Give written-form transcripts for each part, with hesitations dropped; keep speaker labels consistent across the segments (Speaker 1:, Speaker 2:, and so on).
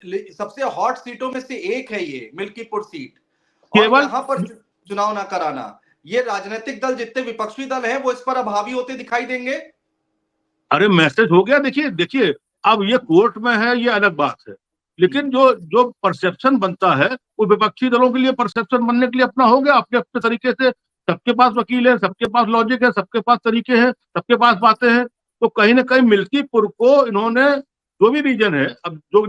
Speaker 1: सबसे हॉट सीटों में से एक है ये मिल्कीपुर सीट, और
Speaker 2: केवल
Speaker 1: यहाँ पर चुनाव ना कराना, ये राजनीतिक दल जितने विपक्षी दल हैं वो इस पर अब हावी होते दिखाई देंगे।
Speaker 2: अरे मैसेज हो गया। देखिए देखिए, अब ये कोर्ट में है, ये अलग बात है, लेकिन जो जो परसेप्शन बनता है वो विपक्षी दलों के लिए परसेप्शन बनने के लिए अपना हो गया, अपने अपने तरीके से। सबके पास वकील है, सबके पास लॉजिक है, सबके पास तरीके हैं, सबके पास बातें हैं। तो कहीं ना कहीं मिल्कीपुर को इन्होंने, जो भी रीजन है, अब जो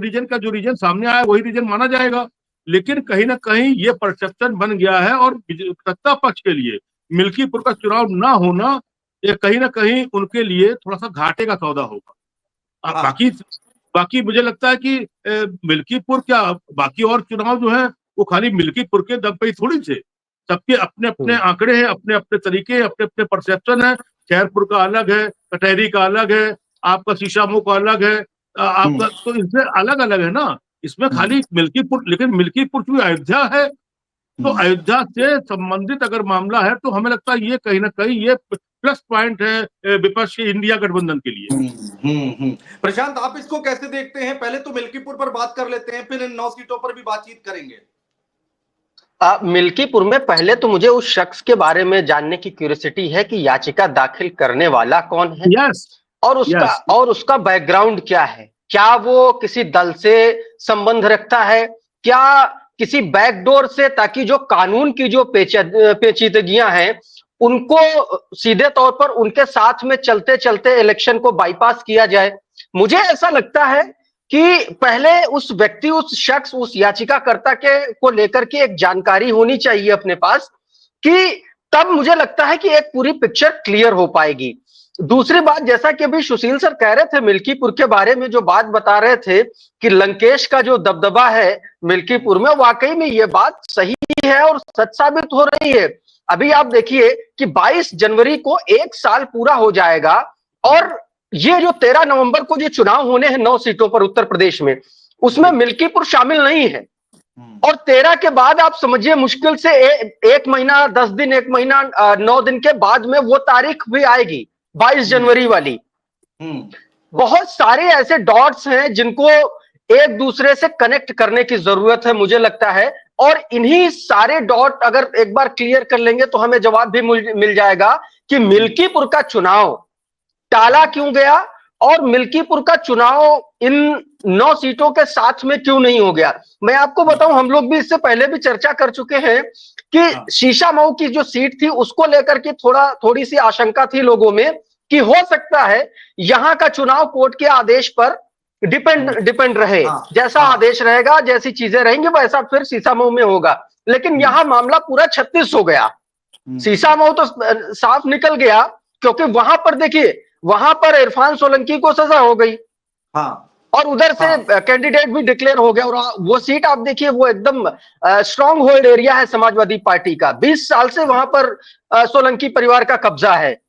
Speaker 2: रीजन सामने आया वही रीजन माना जाएगा, लेकिन कहीं ना कहीं ये परसेप्शन बन गया है। और सत्ता पक्ष के लिए मिल्कीपुर का चुनाव ना होना, ये कहीं ना कहीं उनके लिए थोड़ा सा घाटे का सौदा होगा।
Speaker 1: हाँ।
Speaker 2: बाकी बाकी मुझे लगता है कि मिल्कीपुर क्या, बाकी और चुनाव जो है वो खाली मिल्कीपुर के दम पे ही थोड़ी थे। सबके अपने अपने आंकड़े हैं, अपने अपने तरीके हैं, अपने अपने परसेप्शन है। खैरपुर का अलग है, कटहरी का अलग है, आपका शीशामऊ का अलग है, आपका तो इसमें अलग अलग है ना। इसमें खाली मिल्कीपुर, लेकिन मिल्कीपुर जो अयोध्या है, तो अयोध्या से संबंधित अगर मामला है तो हमें लगता है ये कहीं ना कहीं ये प्लस पॉइंट है विपक्ष के इंडिया गठबंधन के लिए।
Speaker 1: प्रशांत, आप इसको कैसे देखते हैं? पहले तो मिल्कीपुर पर बात कर लेते हैं, फिर इन 9 सीटों पर भी बातचीत करेंगे।
Speaker 3: मिल्कीपुर में पहले तो मुझे उस शख्स के बारे में जानने की क्यूरियोसिटी है कि याचिका दाखिल करने वाला कौन है।
Speaker 2: यस,
Speaker 3: और उसका बैकग्राउंड क्या है। क्या वो किसी दल से संबंध रखता है, क्या किसी बैकडोर से, ताकि जो कानून की जो पेचीदगियां हैं उनको सीधे तौर पर उनके साथ में चलते चलते इलेक्शन को बाईपास किया जाए। मुझे ऐसा लगता है कि पहले उस व्यक्ति, उस शख्स, उस याचिकाकर्ता के को लेकर के एक जानकारी होनी चाहिए अपने पास, कि तब मुझे लगता है कि एक पूरी पिक्चर क्लियर हो पाएगी। दूसरी बात, जैसा कि अभी सुशील सर कह रहे थे मिल्कीपुर के बारे में, जो बात बता रहे थे कि लंकेश का जो दबदबा है मिल्कीपुर में, वाकई में ये बात सही है और सच साबित हो रही है। अभी आप देखिए कि 22 जनवरी को 1 साल पूरा हो जाएगा, और ये जो 13 नवंबर को जो चुनाव होने हैं 9 सीटों पर उत्तर प्रदेश में, उसमें मिल्कीपुर शामिल नहीं है। और 13 के बाद आप समझिए मुश्किल से एक महीना 10 दिन, 1 महीना 9 दिन के बाद में वो तारीख भी आएगी 22 जनवरी वाली। बहुत सारे ऐसे डॉट्स हैं जिनको एक दूसरे से कनेक्ट करने की जरूरत है मुझे लगता है, और इन्हीं सारे डॉट अगर एक बार क्लियर कर लेंगे तो हमें जवाब भी मिल जाएगा कि मिल्कीपुर का चुनाव टाला क्यों गया, और मिल्कीपुर का चुनाव इन 9 सीटों के साथ में क्यों नहीं हो गया। मैं आपको बताऊं, हम लोग भी इससे पहले भी चर्चा कर चुके हैं कि शीशामऊ की जो सीट थी उसको लेकर के थोड़ी सी आशंका थी लोगों में कि हो सकता है यहां का चुनाव कोर्ट के आदेश पर डिपेंड रहे। जैसा आदेश रहेगा, जैसी चीजें रहेंगी, वैसा फिर शीशामऊ में होगा। लेकिन यहां मामला पूरा 36 हो गया। शीशामऊ तो साफ निकल गया, क्योंकि वहां पर देखिए, वहां पर इरफान सोलंकी को सजा हो गई, और उधर से कैंडिडेट भी डिक्लेयर हो गया। और वो सीट आप देखिए, वो एकदम स्ट्रॉन्ग होल्ड एरिया है समाजवादी पार्टी का। 20 साल से वहां पर सोलंकी परिवार का कब्जा है।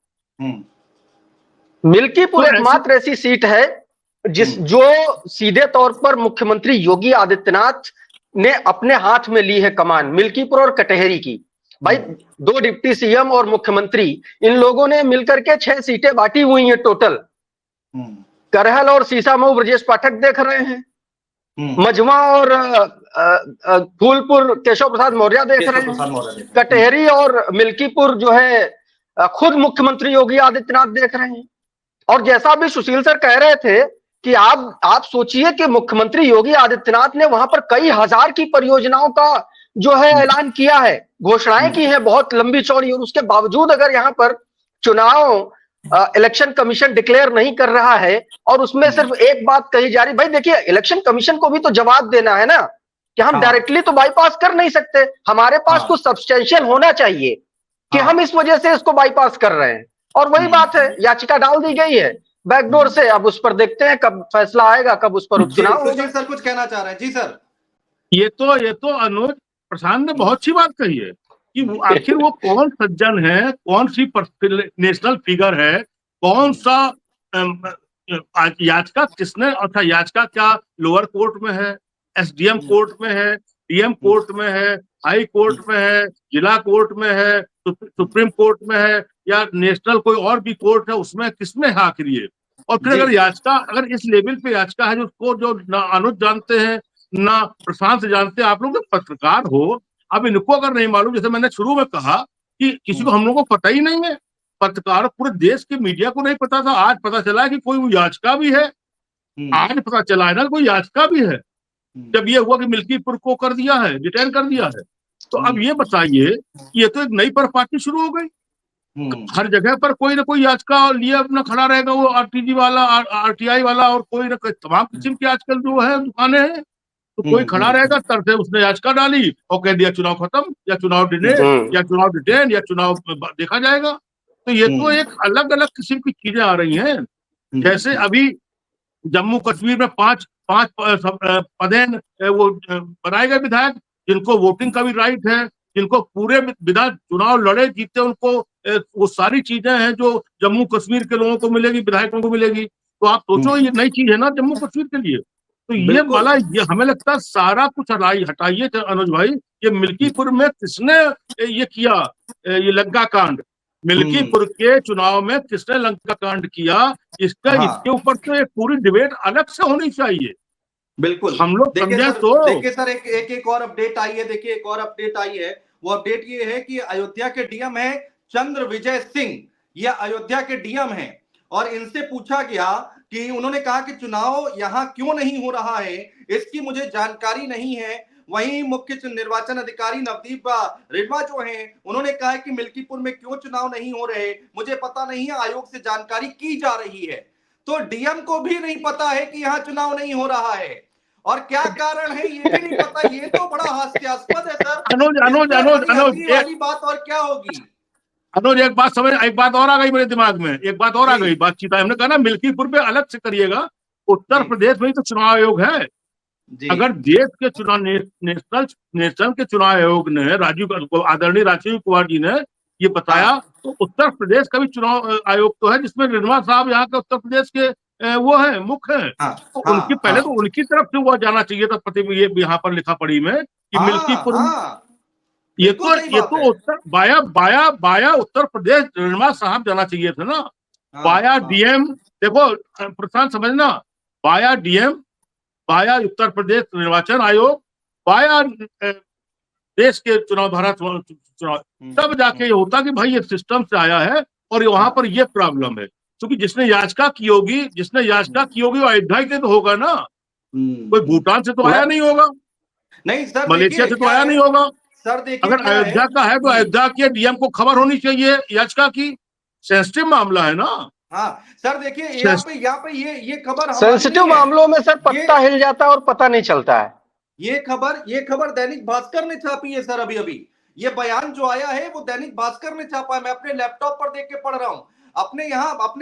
Speaker 3: मिल्कीपुर एकमात्र ऐसी सीट है जो सीधे तौर पर मुख्यमंत्री योगी आदित्यनाथ ने अपने हाथ में ली है कमान, मिल्कीपुर और कटहरी की। भाई 2 डिप्टी सीएम और मुख्यमंत्री, इन लोगों ने मिलकर के 6 सीटें बांटी हुई हैं टोटल। करहल और शीशामऊ ब्रजेश पाठक देख रहे हैं, मझवा और फूलपुर केशव प्रसाद मौर्य देख रहे हैं, कटहरी और मिल्कीपुर जो है खुद मुख्यमंत्री योगी आदित्यनाथ देख रहे हैं। और जैसा भी सुशील सर कह रहे थे कि आप सोचिए कि मुख्यमंत्री योगी आदित्यनाथ ने वहां पर कई हजार की परियोजनाओं का जो है ऐलान किया है, घोषणाएं की है बहुत लंबी चौड़ी, और उसके बावजूद अगर यहाँ पर चुनाव इलेक्शन कमीशन डिक्लेयर नहीं कर रहा है और उसमें सिर्फ एक बात कही जा रही, भाई देखिए इलेक्शन कमीशन को भी तो जवाब देना है ना, कि हम डायरेक्टली तो बाईपास कर नहीं सकते, हमारे पास कुछ सब्सटेंशियल होना चाहिए कि हम इस वजह से इसको बाईपास कर रहे हैं। और वही बात है, याचिका डाल दी गई है बैकडोर से, अब उस पर देखते हैं कब फैसला आएगा, कब उस पर उपचुनाव होगा।
Speaker 1: सर कुछ कहना चाह रहे हैं? जी सर।
Speaker 2: ये तो अनुज प्रशांत ने बहुत अच्छी बात कही है कि आखिर वो कौन सज्जन है, कौन सी नेशनल फिगर है, कौन सा याचिका किसने, अच्छा याचिका क्या लोअर कोर्ट में है, एसडीएम कोर्ट में है, डीएम कोर्ट में है, हाई कोर्ट में है, जिला कोर्ट में है, सुप्रीम कोर्ट में है, या नेशनल कोई और भी कोर्ट है, उसमें किसमें है आखिर ये। और फिर अगर याचिका, अगर इस लेवल पे याचिका है, जो अनुज जानते हैं ना प्रशांत से जानते, आप लोग तो पत्रकार हो। अब इनको अगर नहीं मालूम, जैसे मैंने शुरू में कहा कि किसी को हम लोगों को पता ही नहीं है, पत्रकार पूरे देश के मीडिया को नहीं पता था, आज पता चला कि कोई याचिका भी है, आज पता चला है ना कोई याचिका भी है, जब ये हुआ कि मिल्कीपुर को कर दिया है, डिटेन कर दिया है। तो अब ये बताइए, ये तो एक नई पार्टी शुरू हो गई, हर जगह पर कोई ना कोई याचिका लिए अपना खड़ा रहेगा, वो आरटीजी वाला, आरटीआई वाला, और कोई ना कोई तमाम किस्म की आजकल जो है दुकानें हैं, तो कोई खड़ा रहेगा, तर से उसने याचिका डाली और कह दिया चुनाव खत्म, या चुनाव डिले, या चुनाव डिटेन, या चुनाव देखा जाएगा। तो ये तो एक अलग अलग किस्म की चीजें आ रही हैं। जैसे अभी जम्मू कश्मीर में पांच पदेन वो बनाए गए विधायक, जिनको वोटिंग का भी राइट है, जिनको पूरे विधान चुनाव लड़े जीते, उनको वो सारी चीजें हैं जो जम्मू कश्मीर के लोगों को मिलेगी, विधायकों को मिलेगी। तो आप सोचो, ये नई चीज है ना जम्मू कश्मीर के लिए। तो ये वाला, ये हमें लगता है सारा कुछ हटाइए अनुज भाई, ये मिल्कीपुर में किसने ये किया, ये लंका कांड, मिल्कीपुर के चुनाव में किसने लंका कांड किया, इसके ऊपर तो एक पूरी डिबेट अलग से होनी चाहिए।
Speaker 1: बिल्कुल,
Speaker 2: हम लोग समझे तो।
Speaker 1: देखिए सर, एक और अपडेट आई है, देखिए एक और अपडेट आई है। वो अपडेट ये है कि अयोध्या के डीएम है चंद्र विजय सिंह, ये अयोध्या के डीएम हैं, और इनसे पूछा गया कि उन्होंने कहा कि चुनाव यहां क्यों नहीं हो रहा है, इसकी मुझे जानकारी नहीं है। वहीं मुख्य निर्वाचन अधिकारी नवदीप रिढ़वा जो हैं, उन्होंने कहा है कि मिल्कीपुर में क्यों चुनाव नहीं हो रहे, मुझे पता नहीं है, आयोग से जानकारी की जा रही है। तो डीएम को भी नहीं पता है कि यहाँ चुनाव नहीं हो रहा है, और क्या कारण है ये भी नहीं पता। ये तो बड़ा हास्यास्पद है सर।
Speaker 2: अनुज
Speaker 1: वाली बात और क्या होगी।
Speaker 2: अनुज, एक बात और आ गई मेरे दिमाग में, एक बात और आ गई, बातचीत हमने कहा ना मिल्कीपुर पे अलग से करिएगा, उत्तर प्रदेश में ही तो चुनाव आयोग है। अगर देश के चुनाव नेशनल के चुनाव आयोग ने आदरणीय राजीव कुमार जी ने ये बताया, तो उत्तर प्रदेश का भी चुनाव आयोग तो है, जिसमें रिढ़वा साहब यहाँ के उत्तर प्रदेश के वो है, मुख्य है। तो उनकी पहले तो उनकी तरफ से वो जाना चाहिए था, ये यहाँ पर लिखा पड़ी में कि मिल्कीपुर, ये तो उत्तर बाया उत्तर प्रदेश रिढ़वा साहब जाना चाहिए था ना। बाया डीएम, देखो प्रशांत समझना, बाया डीएम, बाया उत्तर प्रदेश निर्वाचन आयोग, बाया देश के चुनाव धारा चुनाव, तब जाके ये होता कि भाई ये सिस्टम से आया है और वहां पर ये प्रॉब्लम है। क्योंकि जिसने याचिका की होगी वो अयोध्या के तो होगा ना, कोई भूटान से तो आया नहीं होगा,
Speaker 1: नहीं सर,
Speaker 2: मलेशिया से तो आया नहीं होगा।
Speaker 1: सर देखिए,
Speaker 2: अगर अयोध्या का है तो अयोध्या के डीएम को खबर होनी चाहिए याचिका की, सेंसिटिव मामला है ना।
Speaker 1: हाँ सर देखिए, यहाँ पे ये खबर
Speaker 3: सेंसिटिव मामलों में सर पत्ता हिल जाता है और पता नहीं चलता है। ये
Speaker 1: खबर दैनिक भास्कर ने छापी है सर। अभी ये बयान जो आया है वो दैनिक भास्कर ने छापा है। मैं अपने लैपटॉप पर देख के पढ़ रहा हूँ, अपने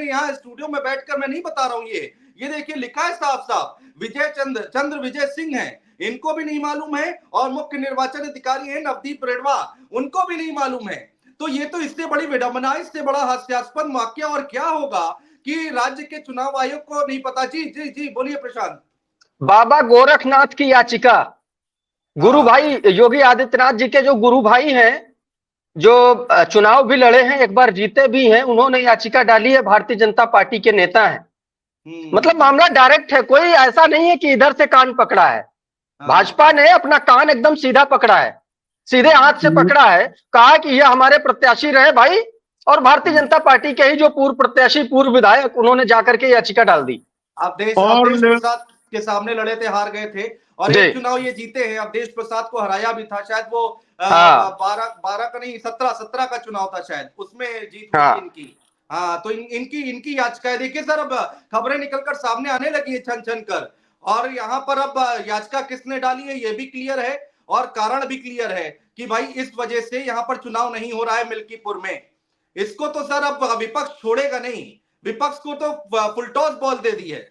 Speaker 1: यहाँ स्टूडियो में बैठकर मैं नहीं बता रहा हूँ। ये देखिए लिखा है साफ साफ, चंद्र विजय सिंह है, इनको भी नहीं मालूम है, और मुख्य निर्वाचन अधिकारी है नवदीप रिढ़वा, उनको भी नहीं मालूम है। तो ये तो इससे बड़ी विडंबना, इससे बड़ा हास्यास्पद वाक्य और क्या होगा कि राज्य के चुनाव आयोग को नहीं पता। जी बोलिए प्रशांत।
Speaker 3: बाबा गोरखनाथ की याचिका, गुरु भाई योगी आदित्यनाथ जी के जो गुरु भाई हैं, जो चुनाव भी लड़े हैं, एक बार जीते भी हैं, उन्होंने याचिका डाली है, भारतीय जनता पार्टी के नेता हैं। मतलब मामला डायरेक्ट है, कोई ऐसा नहीं है कि इधर से कान पकड़ा है। भाजपा ने अपना कान एकदम सीधा पकड़ा है, सीधे हाथ से पकड़ा है, कहा कि ये हमारे प्रत्याशी रहे भाई, और भारतीय जनता पार्टी के ही जो पूर्व प्रत्याशी, पूर्व विधायक, उन्होंने जाकर के याचिका डाल दी।
Speaker 1: अवधेश प्रसाद के सामने लड़े थे, हार गए थे, और एक चुनाव ये जीते हैं। अवधेश प्रसाद को हराया भी था, शायद वो 12 का नहीं 17 का चुनाव था शायद, उसमें जीत हुई इनकी। हाँ, तो इनकी याचिका है। देखिए सर, अब खबरें निकलकर सामने आने लगी है छन छन कर, और यहाँ पर अब याचिका किसने डाली है ये भी क्लियर है, और कारण भी क्लियर है कि भाई इस वजह से यहाँ पर चुनाव नहीं हो रहा है मिल्कीपुर में। इसको तो सर अब विपक्ष छोड़ेगा नहीं, विपक्ष को तो फुलटॉस बॉल दे दी है।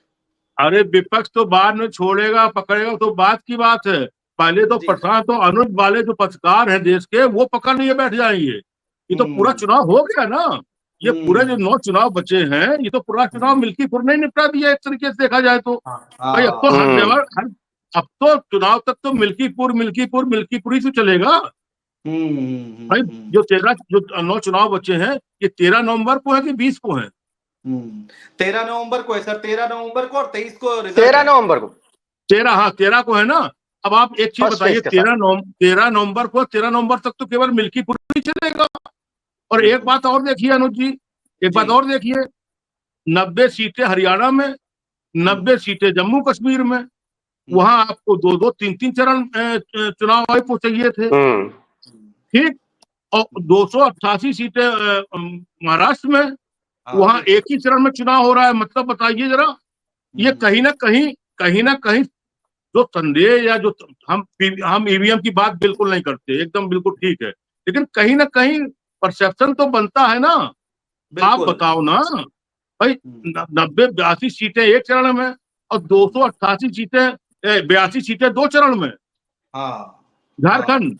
Speaker 2: अरे विपक्ष तो बाद में छोड़ेगा पकड़ेगा तो बात की बात है, पहले तो प्रशांत तो अनुज वाले जो पत्रकार हैं देश के, वो पकड़ लिए बैठ जाएंगे। ये तो पूरा चुनाव हो गया ना, ये पूरे जो 9 चुनाव बचे हैं, ये तो पूरा चुनाव मिल्कीपुर ने निपटा दिया एक तरीके से देखा जाए तो। भाई अब तो हर जगह, अब तो चुनाव तक तो मिल्कीपुर ही से चलेगा भाई। जो 9 चुनाव बचे हैं, ये 13 नवंबर को है कि 20 को है?
Speaker 1: 13 नवंबर को है सर, 13 नवंबर को, और 23 को
Speaker 3: 13 नवंबर को,
Speaker 2: 13 को है ना। अब आप एक चीज
Speaker 3: फर्स्ट
Speaker 2: बताइए,
Speaker 3: फेज के साथ
Speaker 2: 13 नवंबर तक तो केवल मिल्कीपुर ही चलेगा। और एक बात और देखिए अनुज जी, एक बात
Speaker 1: जी।
Speaker 2: और देखिए, 90 सीटें हरियाणा में, 90 सीटें जम्मू कश्मीर में, वहां आपको 2-2, 3-3 चरण चुनाव आयोग को चाहिए थे, ठीक। और 288 सीटें महाराष्ट्र में,
Speaker 1: हाँ,
Speaker 2: वहां
Speaker 1: बिल्कुल।
Speaker 2: एक ही चरण में चुनाव हो रहा है। मतलब बताइए जरा, ये कहीं ना कहीं जो संदेह या जो हम ईवीएम की बात बिल्कुल नहीं करते, एकदम बिल्कुल ठीक है, लेकिन कहीं ना कहीं परसेप्शन तो बनता है ना। आप
Speaker 1: बिल्कुल।
Speaker 2: बताओ ना भाई, 90-82 सीटें एक चरण में और 288 सीटें 82 सीटें 2 चरण में।
Speaker 1: हाँ, हाँ,
Speaker 2: झारखंड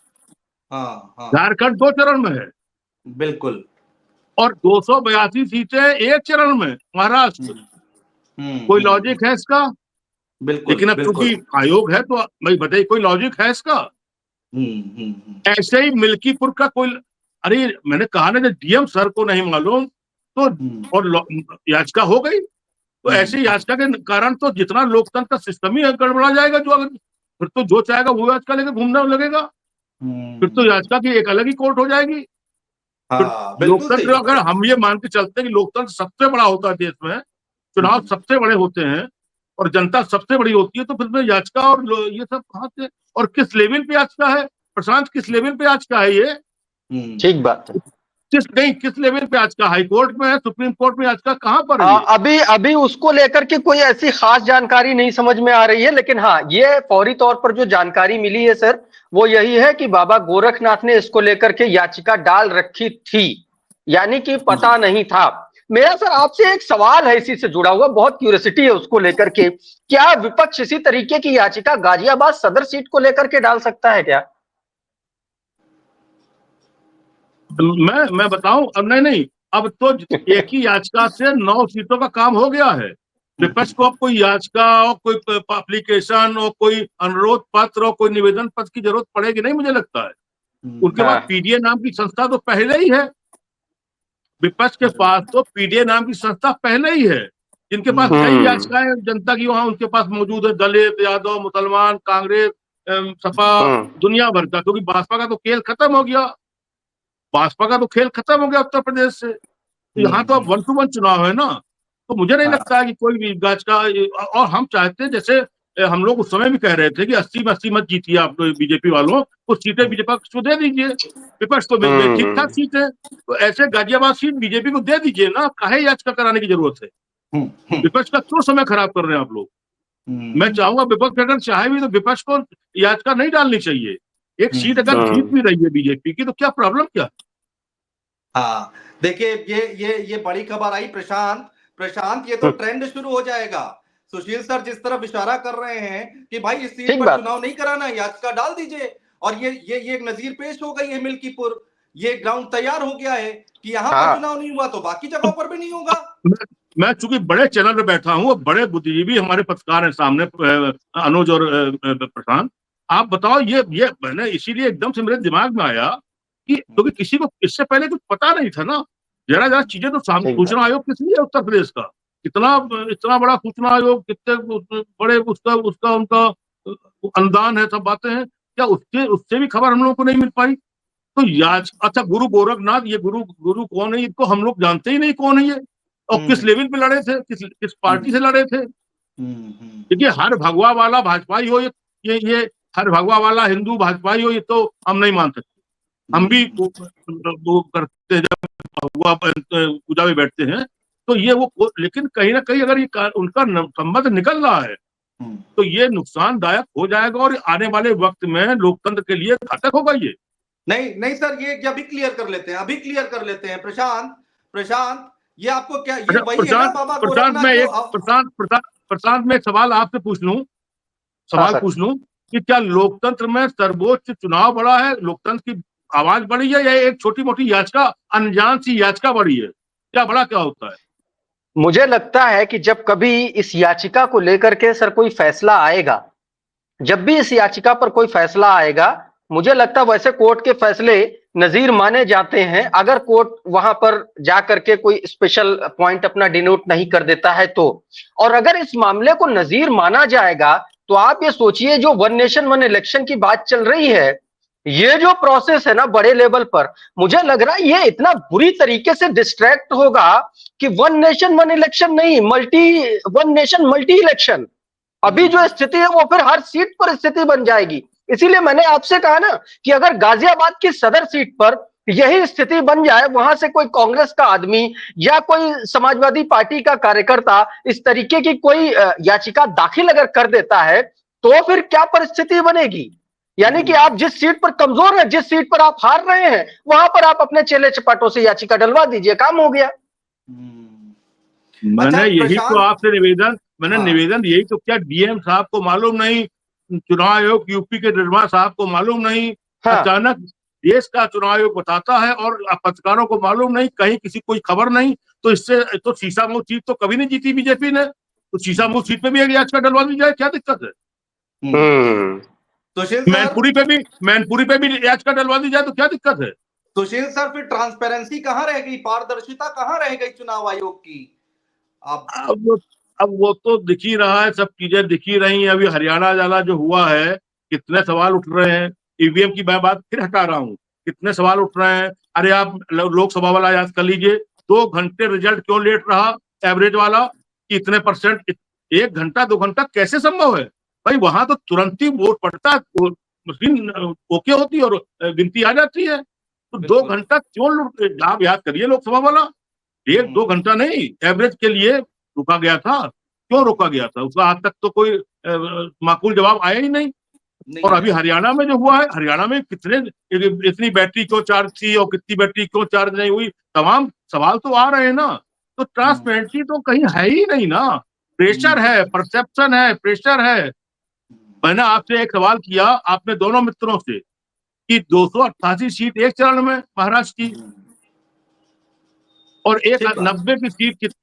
Speaker 1: हाँ, हाँ,
Speaker 2: झारखंड 2 चरण में है
Speaker 1: बिल्कुल।
Speaker 2: और 282 सीटें एक चरण में महाराष्ट्र। कोई लॉजिक है इसका?
Speaker 1: बिल्कुल,
Speaker 2: लेकिन अब
Speaker 1: बिल्कुल।
Speaker 2: चूंकि आयोग है तो भाई बताइए, कोई लॉजिक है इसका? ऐसे ही मिल्कीपुर का कोई, अरे मैंने कहा ना, डीएम सर को नहीं मालूम तो, और याचिका हो गई तो ऐसी याचिका के कारण तो जितना लोकतंत्र का सिस्टम ही गड़बड़ा जाएगा। जो अगर फिर तो जो चाहेगा वो याचिका लेकर घूमने लगेगा, फिर तो याचिका की एक अलग ही कोर्ट हो जाएगी। फिर
Speaker 1: हाँ, बिल्कुल सही
Speaker 2: लोकतंत्र,
Speaker 1: बात
Speaker 2: अगर
Speaker 1: है।
Speaker 2: हम ये मान के चलते हैं कि लोकतंत्र सबसे बड़ा होता है देश में, चुनाव सबसे बड़े होते हैं और जनता सबसे बड़ी होती है, तो फिर याचिका और ये सब कहाँ से और किस लेवल पे याचिका है? प्रशांत, किस लेवल पे याचिका है ये?
Speaker 3: ठीक बात है।
Speaker 2: किस लेवल पे याचिका? हाई कोर्ट में है, सुप्रीम कोर्ट में याचिका, कहाँ पर है ये?
Speaker 3: अभी अभी उसको लेकर के कोई ऐसी खास जानकारी नहीं समझ में आ रही है, लेकिन हाँ, ये फौरी तौर पर जो जानकारी मिली है सर, वो यही है कि बाबा गोरखनाथ ने इसको लेकर के याचिका डाल रखी थी, यानी कि पता नहीं था। मेरा सर आपसे एक सवाल है इसी से जुड़ा हुआ, बहुत क्यूरियोसिटी है उसको लेकर के, क्या विपक्ष इसी तरीके की याचिका गाजियाबाद सदर सीट को लेकर के डाल सकता है क्या?
Speaker 2: मैं बताऊं? अब नहीं, अब तो एक ही याचिका से 9 सीटों का काम हो गया है। विपक्ष को अब कोई याचिका और कोई एप्लीकेशन और कोई अनुरोध पत्र और कोई निवेदन पत्र की जरूरत पड़ेगी नहीं, मुझे लगता है। उनके पास पीडीए नाम की संस्था तो पहले ही है। विपक्ष के पास तो पीडीए नाम की संस्था पहले ही है, जिनके पास कई याचिकाएं जनता की वहां उनके पास मौजूद है, दलित, यादव, मुसलमान, कांग्रेस, सपा, दुनिया भर का। क्योंकि भाजपा का तो खेल खत्म हो गया, भाजपा का तो खेल खत्म हो गया उत्तर प्रदेश से। तो यहाँ तो अब 1 to 1 चुनाव है ना, तो मुझे नहीं लगता है कि कोई भी गाज का। और हम चाहते हैं, जैसे हम लोग उस समय भी कह रहे थे कि 80 में 80 मत जीतिए आप बीजेपी वालों, कुछ सीटें बीजेपी को दे दीजिए, विपक्ष को ठीक ठाक सीट है, तो ऐसे गाजियाबाद सीट बीजेपी को दे दीजिए ना, काहे याचिका कराने की जरूरत है? विपक्ष का क्यों समय खराब कर रहे हैं आप लोग? मैं चाहूंगा विपक्ष अगर चाहे भी तो विपक्ष को याचिका नहीं डालनी चाहिए। एक सीट अगर जीत भी रही है बीजेपी की तो क्या प्रॉब्लम क्या?
Speaker 1: हाँ, देखिए ये बड़ी खबर आई प्रशांत, ये तो ट्रेंड शुरू हो जाएगा। सुशील सर जिस तरफ इशारा कर रहे हैं कि भाई इस सीट पर चुनाव नहीं कराना, याचिका डाल दीजिए, और ये एक नजीर पेश हो गई है मिल्कीपुर, ये ग्राउंड तैयार हो गया है कि यहाँ पर चुनाव नहीं हुआ तो बाकी जगहों पर भी नहीं होगा।
Speaker 2: मैं चूंकि बड़े चैनल पे बैठा हूँ, बड़े बुद्धिजीवी हमारे पत्रकार हैं सामने, अनुज और प्रशांत, आप बताओ, ये मैंने इसीलिए एकदम से मेरे दिमाग में आया कि क्योंकि किसी को इससे पहले कुछ पता नहीं था ना, जरा चीजें तो सूचना आयोग किस लिए उत्तर प्रदेश का, इतना बड़ा सूचना आयोग, कितने बड़े उसका उनका अनुदान है, सब बातें हैं, क्या उससे भी खबर हम लोगों को नहीं मिल पाई? तो अच्छा, गुरु गोरखनाथ, ये गुरु कौन है? इनको हम लोग जानते ही नहीं कौन है ये, और किस लेवल पे लड़े थे, किस पार्टी से लड़े थे। देखिए, हर भगवा वाला भाजपाई हो, ये हर भगवा वाला हिंदू भाजपाई हो, ये तो हम नहीं मान सकते। हम भी वो करते हैं, जब भगवा पूजा में बैठते हैं तो ये वो, लेकिन कहीं ना कहीं अगर ये उनका संबंध निकल रहा है तो ये नुकसानदायक हो जाएगा और आने वाले वक्त में लोकतंत्र के लिए घातक होगा ये।
Speaker 1: नहीं सर, ये अभी क्लियर कर लेते हैं प्रशांत, ये आपको क्या, ये वही है ना बाबा गोरखनाथ?
Speaker 2: प्रशांत, मैं एक सवाल आपसे पूछ लूं कि क्या लोकतंत्र में सर्वोच्च चुनाव बड़ा है, लोकतंत्र की आवाज बड़ी है, या एक छोटी मोटी याचिका, अनजान सी याचिका बड़ी है? क्या होता है?
Speaker 3: मुझे लगता है कि जब कभी इस याचिका को लेकर के सर कोई फैसला आएगा, जब भी इस याचिका पर कोई फैसला आएगा, मुझे लगता है वैसे कोर्ट के फैसले नजीर माने जाते हैं, अगर कोर्ट वहां पर जाकर के कोई स्पेशल पॉइंट अपना डिनोट नहीं कर देता है तो। और अगर इस मामले को नजीर माना जाएगा तो आप ये सोचिए जो वन नेशन वन इलेक्शन की बात चल रही है, ये जो प्रोसेस है ना बड़े लेवल पर, मुझे लग रहा है ये इतना बुरी तरीके से डिस्ट्रैक्ट होगा कि वन नेशन वन इलेक्शन नहीं, वन नेशन मल्टी इलेक्शन। अभी जो स्थिति है वो फिर हर सीट पर स्थिति बन जाएगी। इसीलिए मैंने आपसे कहा ना कि अगर गाजियाबाद की सदर सीट पर यही स्थिति बन जाए, वहां से कोई कांग्रेस का आदमी या कोई समाजवादी पार्टी का कार्यकर्ता इस तरीके की कोई याचिका दाखिल अगर कर देता है, तो फिर क्या परिस्थिति बनेगी। यानी कि आप जिस सीट पर कमजोर हैं, जिस सीट पर आप हार रहे हैं, वहां पर आप अपने चेले चपाटों से याचिका डलवा दीजिए, काम हो गया।
Speaker 2: मैंने यही तो आपसे
Speaker 1: हाँ।
Speaker 2: निवेदन यही तो क्या डीएम साहब को मालूम नहीं, चुनाव आयोग यूपी के निर्मा साहब को मालूम नहीं,
Speaker 3: हाँ।
Speaker 2: अचानक देश का चुनाव आयोग बताता है और पत्रकारों को मालूम नहीं, कहीं किसी कोई खबर नहीं। तो इससे तो शीशामुंह सीट तो कभी नहीं जीती बीजेपी ने, तो शीशामुंह सीट पे भी एक याचिका डलवा दी जाए, क्या दिक्कत है। मैनपुरी पे भी याचिका डलवा दी जाए तो क्या दिक्कत है।
Speaker 1: सुशील सर, फिर ट्रांसपेरेंसी कहाँ रह गई, पारदर्शिता कहाँ रह गई चुनाव आयोग की।
Speaker 2: अब वो तो दिख ही रहा है, सब चीजें दिख ही रही हैं। अभी हरियाणा जाना जो हुआ है, कितने सवाल उठ रहे हैं। ईवीएम की मैं बात फिर हटा रहा हूँ, कितने सवाल उठ रहे हैं। अरे आप लोकसभा वाला याद कर लीजिए, 2 घंटे रिजल्ट क्यों लेट रहा एवरेज वाला, कि इतने %, 1 घंटा 2 घंटा कैसे संभव है भाई। वहां तो तुरंत ही वोट पड़ता, मशीन ओके होती और गिनती आ जाती है। तो 2 घंटा क्यों, आप याद करिए लोकसभा वाला 1-2 घंटा नहीं, एवरेज के लिए रुका गया था। क्यों रोका गया था, उसका आज तक तो कोई माकूल जवाब आया ही नहीं। और अभी हरियाणा में जो हुआ है, हरियाणा में इतनी बैटरी क्यों चार्ज थी और कितनी बैटरी क्यों चार्ज नहीं हुई, तमाम सवाल तो आ रहे हैं ना। तो ट्रांसपेरेंसी तो कहीं है ही नहीं ना। प्रेशर है, परसेप्शन है, प्रेशर है। मैंने आपसे एक सवाल किया, आपने दोनों मित्रों से, कि 288 सीट एक चरण में महाराष्ट्र की, और एक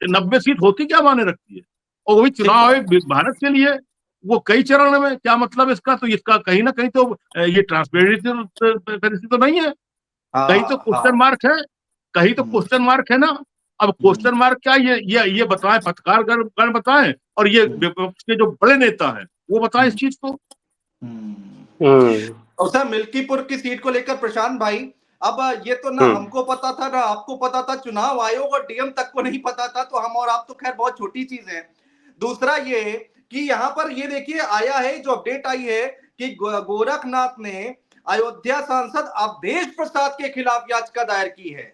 Speaker 2: 90 सीट होती क्या माने रखती है, और वही चुनाव आयोग भारत के लिए वो कई चरण में, क्या मतलब इसका। तो इसका कहीं ना कहीं तो ये ट्रांसपेरेंसी तो नहीं है, कहीं तो क्वेश्चन मार्क है, कहीं तो क्वेश्चन मार्क है ना। अब क्वेश्चन मार्क क्या, ये बताएं, पत्रकार बताएं, और ये विपक्ष के जो बड़े नेता हैं वो बताएं इस चीज को।
Speaker 1: और सर, मिल्कीपुर की सीट को लेकर प्रशांत भाई, अब ये तो ना हमको पता था ना आपको पता था, चुनाव आयोग और डीएम तक को नहीं पता था। तो हम और आप तो खैर बहुत छोटी चीज है। दूसरा ये कि यहाँ पर ये देखिए आया है, जो अपडेट आई है कि गोरखनाथ ने अयोध्या सांसद अवधेश प्रसाद के खिलाफ याचिका दायर की है।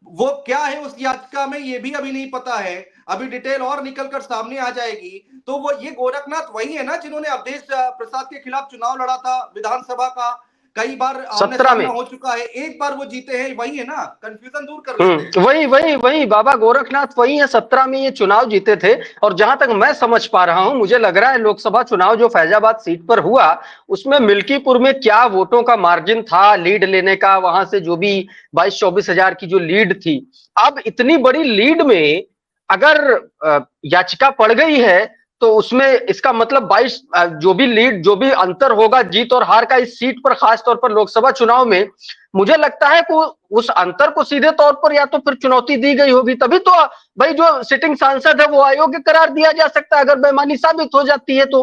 Speaker 1: वो क्या है उस याचिका में, ये भी अभी नहीं पता है। अभी डिटेल और निकलकर सामने आ जाएगी। तो वो ये गोरखनाथ वही है ना जिन्होंने अवधेश प्रसाद के खिलाफ चुनाव लड़ा था विधानसभा का, कई बार आमने सामने हो चुका है, एक बार वो जीते हैं, वही है ना, कंफ्यूजन दूर कर लेते हैं।
Speaker 3: वही बाबा गोरखनाथ वही है, 17 में ये चुनाव जीते थे। और जहां तक मैं समझ पा रहा हूं, मुझे लग रहा है लोकसभा चुनाव जो फैजाबाद सीट पर हुआ, उसमें मिल्कीपुर में क्या वोटों का मार्जिन था लीड लेने का, वहां से जो भी 22-24 हजार की जो लीड थी। अब इतनी बड़ी लीड में अगर याचिका पड़ गई है, तो उसमें इसका मतलब 22 जो भी लीड, जो भी अंतर होगा जीत और हार का इस सीट पर, खासतौर पर लोकसभा चुनाव में, मुझे लगता है कि उस अंतर को सीधे तौर पर या तो फिर चुनौती दी गई होगी, तभी तो भाई जो सिटिंग सांसद है वो अयोग्य करार दिया जा सकता है अगर बेईमानी साबित हो जाती है तो।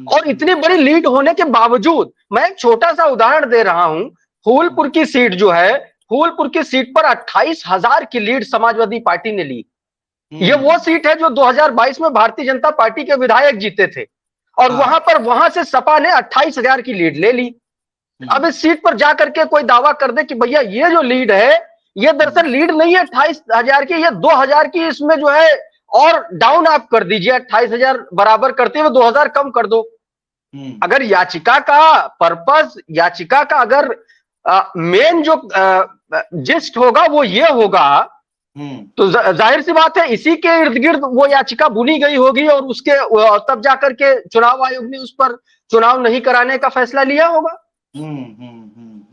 Speaker 3: और इतनी बड़ी लीड होने के बावजूद, मैं एक छोटा सा उदाहरण दे रहा हूं, फूलपुर की सीट जो है, फूलपुर की सीट पर 28,000 की लीड समाजवादी पार्टी ने ली। ये वो सीट है जो 2022 में भारतीय जनता पार्टी के विधायक जीते थे, और वहां से सपा ने 28,000 की लीड ले ली। अब इस सीट पर जाकर के कोई दावा कर दे कि भैया ये जो लीड है, ये दरअसल लीड नहीं है 28,000 की, ये 2,000 की, इसमें जो है और डाउन आप कर दीजिए, 28,000 बराबर करते हुए 2,000 कम कर दो। अगर याचिका का पर्पस, याचिका का अगर मेन जो जिस्ट होगा वो ये होगा, तो जाहिर सी बात है इसी के इर्द गिर्द वो याचिका बुनी गई होगी, और उसके तब जाकर के चुनाव आयोग ने उस पर चुनाव नहीं कराने का फैसला लिया होगा।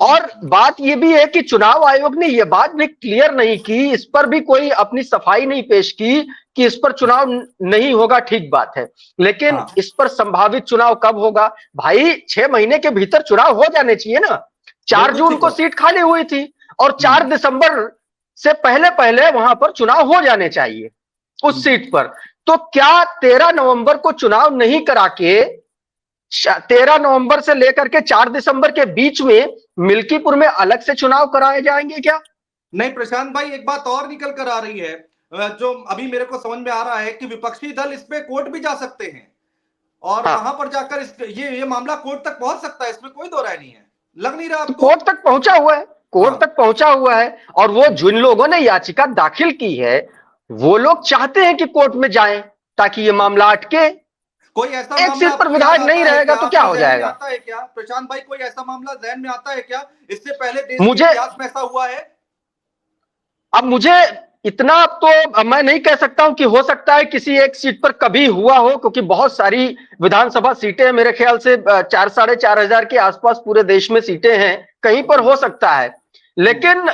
Speaker 3: और बात ये भी है कि चुनाव आयोग ने यह बात भी क्लियर नहीं की, इस पर भी कोई अपनी सफाई नहीं पेश की कि इस पर चुनाव नहीं होगा। ठीक बात है, लेकिन इस पर संभावित चुनाव कब होगा भाई? 6 महीने के भीतर चुनाव हो जाने चाहिए ना। 4 जून को सीट खाली हुई थी, और 4 दिसंबर से पहले वहां पर चुनाव हो जाने चाहिए उस सीट पर। तो क्या 13 नवंबर को चुनाव नहीं करा के 13 नवंबर से लेकर के 4 दिसंबर के बीच में मिल्कीपुर में अलग से चुनाव कराए जाएंगे क्या?
Speaker 1: नहीं प्रशांत भाई, एक बात और निकल कर आ रही है, जो अभी मेरे को समझ में आ रहा है कि विपक्षी दल इस पे कोर्ट भी जा सकते हैं और
Speaker 3: हाँ।
Speaker 1: वहां पर जाकर ये मामला कोर्ट तक पहुंच सकता है, इसमें कोई दो राय नहीं है। लग नहीं रहा
Speaker 3: तो
Speaker 1: आपको?
Speaker 3: कोर्ट तक पहुंचा हुआ है, कोर्ट
Speaker 1: हाँ।
Speaker 3: तक पहुंचा हुआ है। और वो जिन लोगों ने याचिका दाखिल की है वो लोग चाहते हैं कि कोर्ट में जाएं ताकि ये मामला अटके।
Speaker 1: कोई ऐसा
Speaker 3: एक
Speaker 1: मामला
Speaker 3: सीट पर
Speaker 1: आपको याद
Speaker 3: विधायक
Speaker 1: आता
Speaker 3: नहीं
Speaker 1: है
Speaker 3: रहेगा
Speaker 1: क्या?
Speaker 3: तो क्या
Speaker 1: आपके
Speaker 3: हो
Speaker 1: जहन में
Speaker 3: जाएगा?
Speaker 1: आता है क्या प्रशांत भाई, कोई ऐसा मामला जहन में आता है क्या? इससे पहले देश के
Speaker 3: मुझे
Speaker 1: इतिहास में ऐसा हुआ है?
Speaker 3: अब मुझे इतना तो अब मैं नहीं कह सकता हूं कि हो सकता है किसी एक सीट पर कभी हुआ हो, क्योंकि बहुत सारी विधानसभा सीटें हैं, मेरे ख्याल से 4,500 के आसपास पूरे देश में सीटें हैं, कहीं पर हो सकता है। लेकिन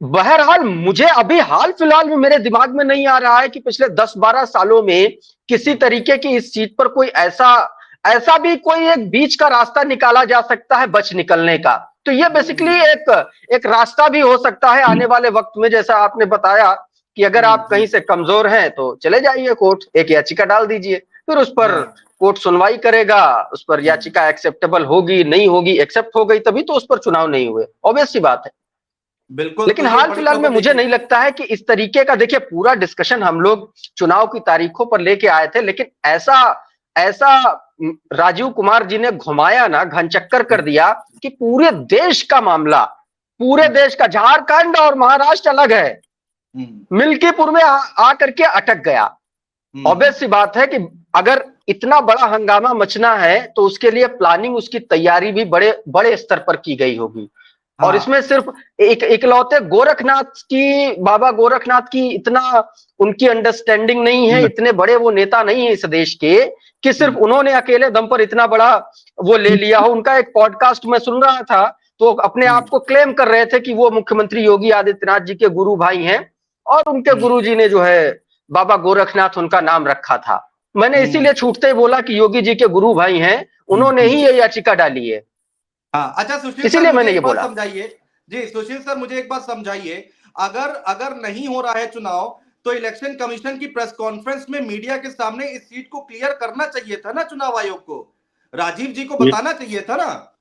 Speaker 3: बहरहाल मुझे अभी हाल फिलहाल में मेरे दिमाग में नहीं आ रहा है कि पिछले 10-12 सालों में किसी तरीके की इस सीट पर कोई ऐसा भी कोई एक बीच का रास्ता निकाला जा सकता है बच निकलने का। तो ये बेसिकली एक रास्ता भी हो सकता है आने वाले वक्त में, जैसा आपने बताया कि अगर आप कहीं से कमजोर हैं तो चले जाइए कोर्ट, एक याचिका डाल दीजिए, फिर उस पर कोर्ट सुनवाई करेगा, उस पर याचिका एक्सेप्टेबल होगी नहीं होगी, एक्सेप्ट हो गई तभी तो उस पर चुनाव नहीं हुए, ऑब्वियस सी बात है।
Speaker 1: बिल्कुल।
Speaker 3: लेकिन
Speaker 1: तो ये
Speaker 3: हाल
Speaker 1: बड़ी
Speaker 3: फिलहाल में
Speaker 1: खबर
Speaker 3: मुझे
Speaker 1: देखिए।
Speaker 3: नहीं लगता है कि इस तरीके का, देखिए पूरा डिस्कशन हम लोग चुनाव की तारीखों पर लेके आए थे, लेकिन ऐसा ऐसा राजीव कुमार जी ने घुमाया ना, घनचक्कर कर दिया कि पूरे देश का मामला, पूरे देश का, झारखंड और महाराष्ट्र अलग है, मिल्कीपुर में आकर के अटक गया। ऑब्वियस सी बात है कि अगर इतना बड़ा हंगामा मचना है तो उसके लिए प्लानिंग, उसकी तैयारी भी बड़े बड़े स्तर पर की गई होगी। और इसमें सिर्फ इकलौते बाबा गोरखनाथ की इतना उनकी अंडरस्टैंडिंग नहीं है, इतने बड़े वो नेता नहीं है इस देश के कि सिर्फ उन्होंने अकेले दम पर इतना बड़ा वो ले लिया हो। उनका एक पॉडकास्ट मैं सुन रहा था तो अपने आप को क्लेम कर रहे थे कि वो मुख्यमंत्री योगी आदित्यनाथ जी के गुरु भाई हैं और उनके गुरु जी ने जो है बाबा गोरखनाथ उनका नाम रखा था। मैंने इसीलिए छूटते ही बोला कि योगी जी के गुरु भाई हैं, उन्होंने ही ये याचिका डाली है।
Speaker 1: हाँ, अच्छा सुशील सर
Speaker 3: इसीलिए
Speaker 1: मुझे
Speaker 3: मैंने ये
Speaker 1: एक बात
Speaker 3: बोला।
Speaker 1: समझाइए। जी सुशील सर मुझे एक बात समझाइए, अगर अगर नहीं हो रहा है चुनाव तो इलेक्शन कमीशन की प्रेस कॉन्फ्रेंस में मीडिया के सामने इस सीट को क्लियर करना चाहिए था ना, चुनाव आयोग को, राजीव जी को बताना चाहिए था ना।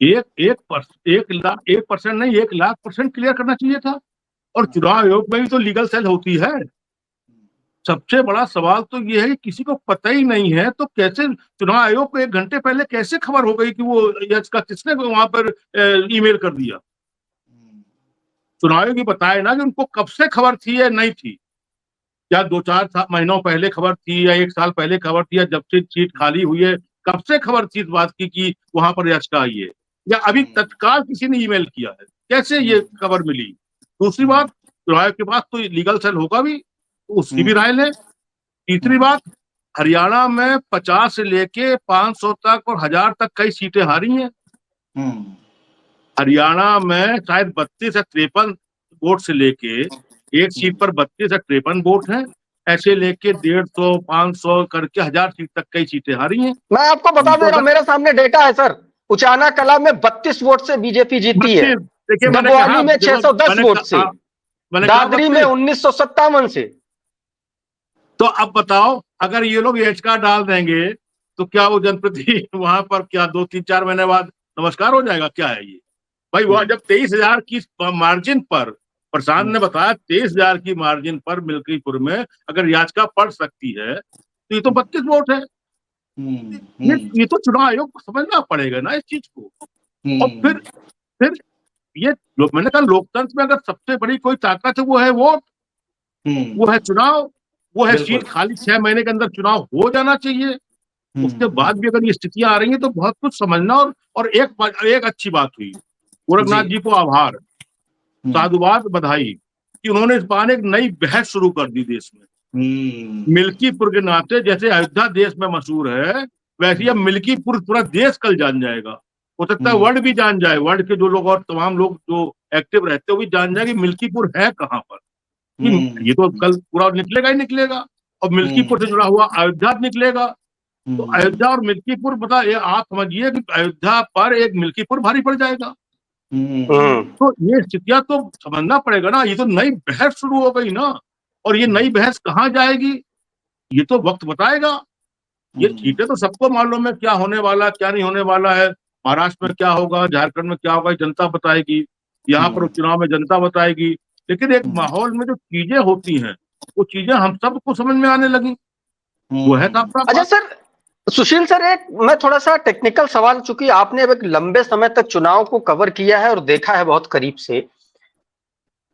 Speaker 2: 1% नहीं, 1,00,000% क्लियर करना चाहिए था। और चुनाव आयोग में भी तो लीगल सेल होती है। सबसे बड़ा सवाल तो ये है कि किसी को पता ही नहीं है तो कैसे चुनाव आयोग को 1 घंटे पहले कैसे खबर हो गई कि वो याचिका किसने वहां पर ईमेल कर दिया। चुनाव आयोग ये बताए ना कि उनको कब से खबर थी या नहीं थी, क्या 2-4 महीनों पहले खबर थी या 1 साल पहले खबर थी, या जब से सीट खाली हुई है कब से खबर थी इस बात की कि वहां पर याचिका आई है, या अभी तत्काल किसी ने ईमेल किया है, कैसे ये खबर मिली। दूसरी बात, चुनाव आयोग के पास तो लीगल सेल होगा भी, तो उसकी भी राय लें। तीसरी बात, हरियाणा में 50 से लेके 500 तक और 1000 तक कई सीटें हारी हैं। हरियाणा में शायद 32 या 53 वोट से लेके एक सीट पर 32 या 53 वोट हैं, ऐसे लेके 150, 500 करके 1000 सीट तक कई सीटें हारी हैं।
Speaker 3: मैं आपको बता दे रहा हूं, मेरे सामने डेटा है सर। उचाना कला में 32 वोट से बीजेपी जीती है, डबवाली में 610 वोट से, दादरी में 1957 से।
Speaker 2: तो अब बताओ, अगर ये लोग याचिका डाल देंगे तो क्या वो जनप्रतिनिधि वहां पर क्या 2-3-4 महीने बाद नमस्कार हो जाएगा? क्या है ये भाई? वह जब 23,000 की मार्जिन पर, प्रशांत ने बताया 23,000 की मार्जिन पर मिल्कीपुर में अगर याचिका पड़ सकती है तो ये तो 32 वोट है। ये तो चुनाव आयोग को समझना पड़ेगा ना इस चीज को। और फिर ये मैंने कहा लोकतंत्र में अगर सबसे बड़ी कोई ताकत है वो है वोट, वो है चुनाव, वो है सीट खाली 6 महीने के अंदर चुनाव हो जाना चाहिए। उसके बाद भी अगर ये स्थितियां आ रही हैं तो बहुत कुछ समझना। और एक अच्छी बात हुई, गोरखनाथ जी को आभार, साधुवाद, बधाई कि उन्होंने इस बार एक नई बहस शुरू कर दी देश में। मिल्कीपुर के नाते, जैसे अयोध्या देश में मशहूर है, वैसे अब मिल्कीपुर पूरा देश कल जान जाएगा। हो सकता है वर्ल्ड भी जान जाए, वर्ल्ड के जो लोग और तमाम लोग जो एक्टिव रहते हैं वो भी जान जाए कि मिल्कीपुर है कहाँ पर। ये तो कल पूरा निकलेगा ही निकलेगा। और मिल्कीपुर से जुड़ा हुआ अयोध्या निकलेगा। तो अयोध्या और मिल्कीपुर, बता ये आप समझिए कि अयोध्या पर एक मिल्कीपुर भारी पड़ जाएगा। तो ये स्थितियां तो समझना पड़ेगा ना। ये तो नई बहस शुरू हो गई ना, और ये नई बहस कहाँ जाएगी? ये तो वक्त बताएगा। ये सीटें तो सबको मालूम है क्या होने वाला, क्या नहीं होने वाला है। महाराष्ट्र में क्या होगा, झारखंड में क्या होगा, जनता बताएगी। यहाँ पर उपचुनाव में जनता बताएगी। लेकिन एक माहौल में जो चीजें होती हैं, वो चीजें हम सबको समझ में आने लगी। वो है साफ साफ
Speaker 3: अच्छा
Speaker 2: बात।
Speaker 3: सर, सुशील सर, एक मैं थोड़ा सा टेक्निकल सवाल, चूंकि आपने अब एक लंबे समय तक चुनाव को कवर किया है और देखा है बहुत करीब से।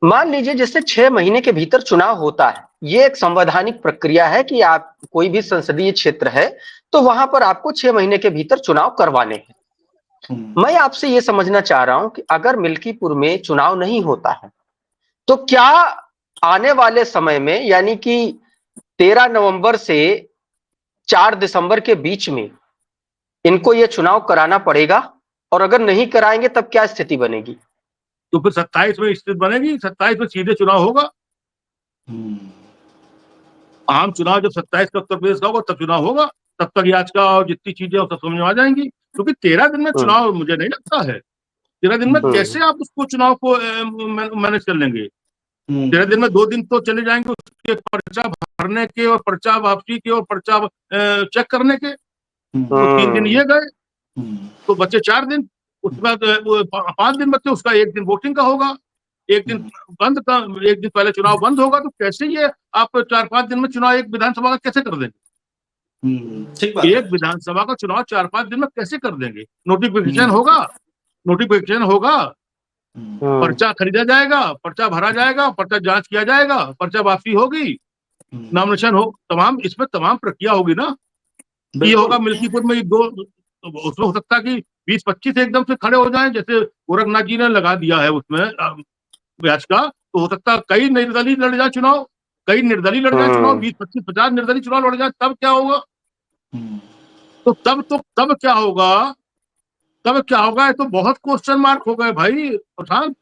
Speaker 3: मान लीजिए जैसे 6 महीने के भीतर चुनाव होता है, ये एक संवैधानिक प्रक्रिया है कि आप कोई भी संसदीय क्षेत्र है तो वहां पर आपको 6 महीने के भीतर चुनाव करवाने हैं। मैं आपसे ये समझना चाह रहा हूं कि अगर मिल्कीपुर में चुनाव नहीं होता है तो क्या आने वाले समय में, यानी कि 13 नवंबर से 4 दिसंबर के बीच में इनको ये चुनाव कराना पड़ेगा? और अगर नहीं कराएंगे तब क्या स्थिति बनेगी?
Speaker 2: तो फिर 27 में स्थिति बनेगी, 27 में सीधे चुनाव होगा। आम चुनाव जब 27 का उत्तर प्रदेश का होगा तब चुनाव होगा। तब तक याचिका और जितनी चीजें सब समझ में आ जाएंगी। क्योंकि 13 दिन में चुनाव मुझे नहीं लगता है। 13 दिन में कैसे आप उसको चुनाव को मैनेज कर लेंगे? 13 दिन में 2 दिन तो चले जाएंगे उसके पर्चा भरने के और पर्चा वापसी के और पर्चा चेक करने के। तो 3 दिन ये गए, तो बचे 4 दिन। उसके बाद 5 दिन बचे, उसका 1 दिन वोटिंग का होगा, 1 दिन बंद का, 1 दिन पहले चुनाव बंद होगा। तो कैसे ये आप 4-5 दिन में चुनाव एक विधानसभा का कैसे कर देंगे? एक विधानसभा का चुनाव 4-5 दिन में कैसे कर देंगे? नोटिफिकेशन होगा, नोटिफिकेशन होगा, पर्चा खरीदा जाएगा, पर्चा भरा जाएगा, पर्चा जांच किया जाएगा, पर्चा वापसी होगी, नॉमिनेशन हो, तमाम इसमें तमाम प्रक्रिया होगी ना। ये होगा मिल्कीपुर में दो, उसमें हो सकता है कि 20-25 एकदम से खड़े हो जाएं, जैसे गोरखनाथ जी ने लगा दिया है उसमें याचिका। तो हो सकता है कई निर्दलीय लड़ जाए चुनाव, कई निर्दलीय लड़ जाए चुनाव, 20-25-50 निर्दलीय चुनाव लड़ जाए। तब क्या होगा? तो तब क्या होगा? तब क्या होगा? ये तो बहुत क्वेश्चन मार्क हो गए भाई प्रशांत।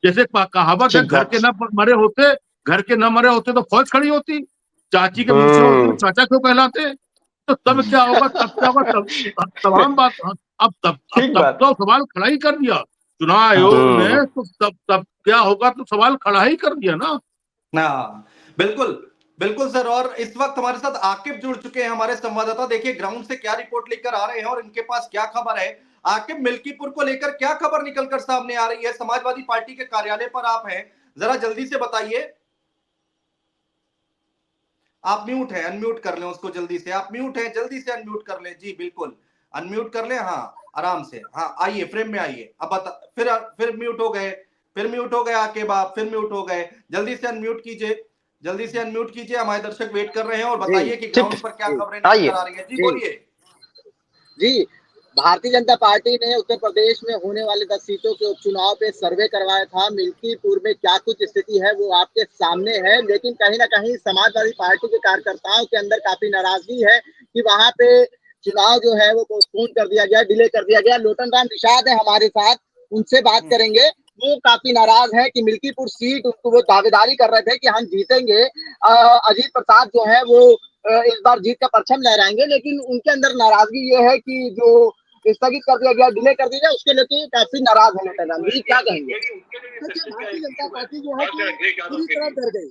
Speaker 2: जैसे कहावत है, घर के न मरे होते, घर के न मरे होते तो फौज खड़ी होती, चाची के मूर्छे होते तो चाचा क्यों कहलाते? तो तब क्या होगा? तब क्या होगा? तमाम बात। अब तब तो सवाल खड़ा ही कर दिया चुनाव आयोग ने। तो तब क्या होगा? तो सवाल खड़ा ही कर दिया ना।
Speaker 1: बिल्कुल बिल्कुल सर। और इस वक्त हमारे साथ आकिब जुड़ चुके हैं, हमारे संवाददाता। देखिए ग्राउंड से क्या रिपोर्ट लेकर आ रहे हैं और इनके पास क्या खबर है। आकिब, मिल्कीपुर को लेकर क्या खबर निकलकर सामने आ रही है? समाजवादी पार्टी के कार्यालय पर आप हैं, जरा जल्दी से बताइए। आप म्यूट है, अनम्यूट कर लें उसको जल्दी से। आप म्यूट है, जल्दी से अनम्यूट कर लें। जी बिल्कुल, अनम्यूट कर लें। हाँ, आराम से। हाँ, आइए फ्रेम में आइए। अब बता, फिर म्यूट हो गए, फिर म्यूट हो गए आकिब आप, फिर म्यूट हो गए। जल्दी से अनम्यूट कीजिए, जल्दी से अनम्यूट कीजिए। हमारे दर्शक वेट कर रहे हैं। और बताइए कि ग्राउंड पर क्या खबरें निकल कर आ रही हैं। जी बोलिए।
Speaker 4: जी, भारतीय जनता पार्टी ने उत्तर प्रदेश में होने वाले 10 सीटों के उपचुनाव पे सर्वे करवाया था। मिल्कीपुर में क्या कुछ स्थिति है वो आपके सामने है। लेकिन कहीं ना कहीं समाजवादी पार्टी के कार्यकर्ताओं के अंदर काफी नाराजगी है कि वहां पे चुनाव जो है वो पोस्टपोन कर दिया गया, डिले कर दिया गया। लोटन राम निषाद है हमारे साथ, उनसे बात करेंगे। वो काफी नाराज है कि मिल्कीपुर सीट उनको, वो दावेदारी कर रहे थे कि हम जीतेंगे, अजीत प्रसाद जो है वो इस बार जीत का परचम लहराएंगे। लेकिन उनके अंदर नाराजगी ये है कि जो स्थगित कर दिया गया, डिले कर दिया गया, उसके लेके काफी नाराज है लोटन राम जी। क्या कहेंगे? भारतीय जनता पार्टी जो है पूरी तरह डर गई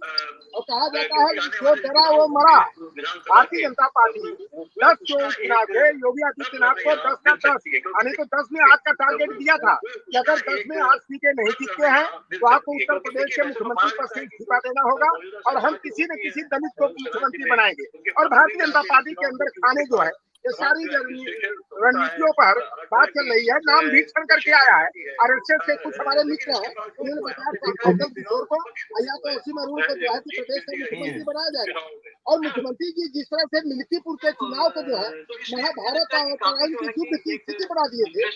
Speaker 4: और कहा जाता है कि जो डरा वो मरा। भारतीय जनता पार्टी 10 चुनाव थे, योगी आदित्यनाथ को 10 का 10 यानी तो 10 में 8 का टारगेट दिया था कि अगर 10 में 8 सीटें नहीं जीतते हैं तो आपको उत्तर प्रदेश के मुख्यमंत्री पद से इस्तीफा देना होगा और हम किसी न किसी दलित को मुख्यमंत्री बनाएंगे। और भारतीय जनता पार्टी के अंदर खाने जो है, ये सारी रणनीतियों पर बात चल रही है। नाम भी छड़ करके आया है। आरएसएस से कुछ हमारे मित्र हैं, उन्होंने बताया कौशल किशोर को या तो उसी मरूल को जो है प्रदेश का मुख्यमंत्री बनाया जाएगा। और मुख्यमंत्री जी जिस तरह से मिल्कीपुर के चुनाव को जो है महाभारत और पराइन की युद्ध की स्थिति बना दिए थे,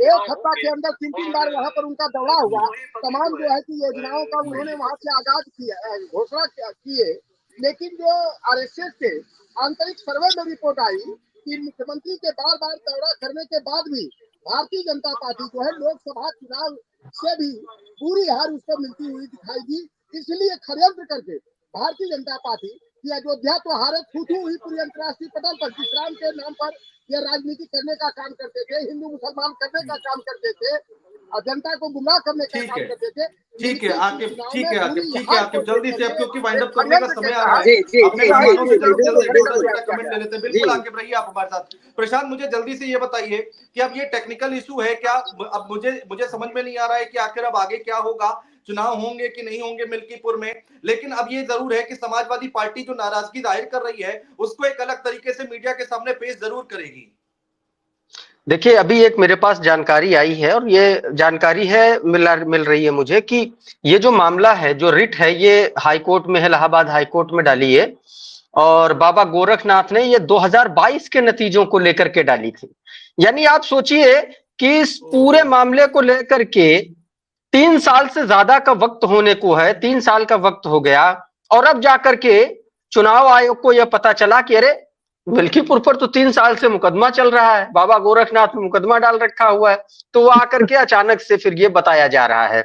Speaker 4: 1 हफ्ता के अंदर 3 बार वहां पर उनका दौरा हुआ, तमाम जो है कि योजनाओं का उन्होंने वहां से आगाज किया, घोषणा किए। लेकिन जो आरएसएस के आंतरिक सर्वे में रिपोर्ट आई कि मुख्यमंत्री के बार बार दौरा करने के बाद भी भारतीय जनता पार्टी जो है लोकसभा चुनाव से भी पूरी हार उसको मिलती हुई दिखाई दी। इसलिए षड्यंत्र करके भारतीय जनता पार्टी की अयोध्या तो हारे थू हुई पूरी अंतर्राष्ट्रीय पटल पर, जिस राम के नाम पर ये राजनीति करने का काम करते थे, हिंदू मुसलमान करने का काम करते थे, जनता को गुमराह करने का
Speaker 1: ठीक
Speaker 4: काम
Speaker 1: है,
Speaker 4: करते थे।
Speaker 1: ठीक है आकिब, ठीक है आकिब, ठीक है
Speaker 4: हार
Speaker 1: आकिब,
Speaker 4: को
Speaker 1: जल्दी से अब क्योंकि वाइंड अप करने का
Speaker 4: षड्यंत्र
Speaker 1: समय
Speaker 4: के
Speaker 1: आ रहा है
Speaker 4: जी जी
Speaker 1: अपने
Speaker 4: जी
Speaker 1: मेहमानों से, जल्दी
Speaker 4: बिल्कुल
Speaker 1: जल्दी एक
Speaker 4: बड़े
Speaker 1: छोटा
Speaker 4: बड़े
Speaker 1: छोटा
Speaker 4: किया
Speaker 1: कमेंट
Speaker 4: गया
Speaker 1: ले लेते हैं।
Speaker 4: जी
Speaker 1: बिल्कुल आकिब, रहिए आप हमारे साथ। प्रशांत, मुझे जल्दी से ये बताइए कि अब ये टेक्निकल इशू है क्या? अब मुझे समझ में नहीं आ रहा है कि आखिर अब आगे क्या होगा, चुनाव होंगे कि नहीं होंगे मिल्कीपुर में। लेकिन अब ये जरूर है कि समाजवादी पार्टी जो नाराजगी जाहिर कर रही है उसको एक अलग तरीके से मीडिया के सामने पेश जरूर करेगी।
Speaker 3: देखिए, अभी एक मेरे पास जानकारी आई है और ये जानकारी है मिल रही है मुझे कि ये जो मामला है, जो रिट है, ये हाई कोर्ट में है, इलाहाबाद हाई कोर्ट में डाली है और बाबा गोरखनाथ ने ये 2022 के नतीजों को लेकर के डाली थी। यानी आप सोचिए कि इस पूरे मामले को लेकर के 3 साल से ज्यादा का वक्त होने को है, 3 साल का वक्त हो गया और अब जाकर के चुनाव आयोग को यह पता चला कि अरे मिल्कीपुर पर तो 3 साल से मुकदमा चल रहा है, बाबा गोरखनाथ में मुकदमा डाल रखा हुआ है, तो वो आकर के अचानक से फिर ये बताया जा रहा है।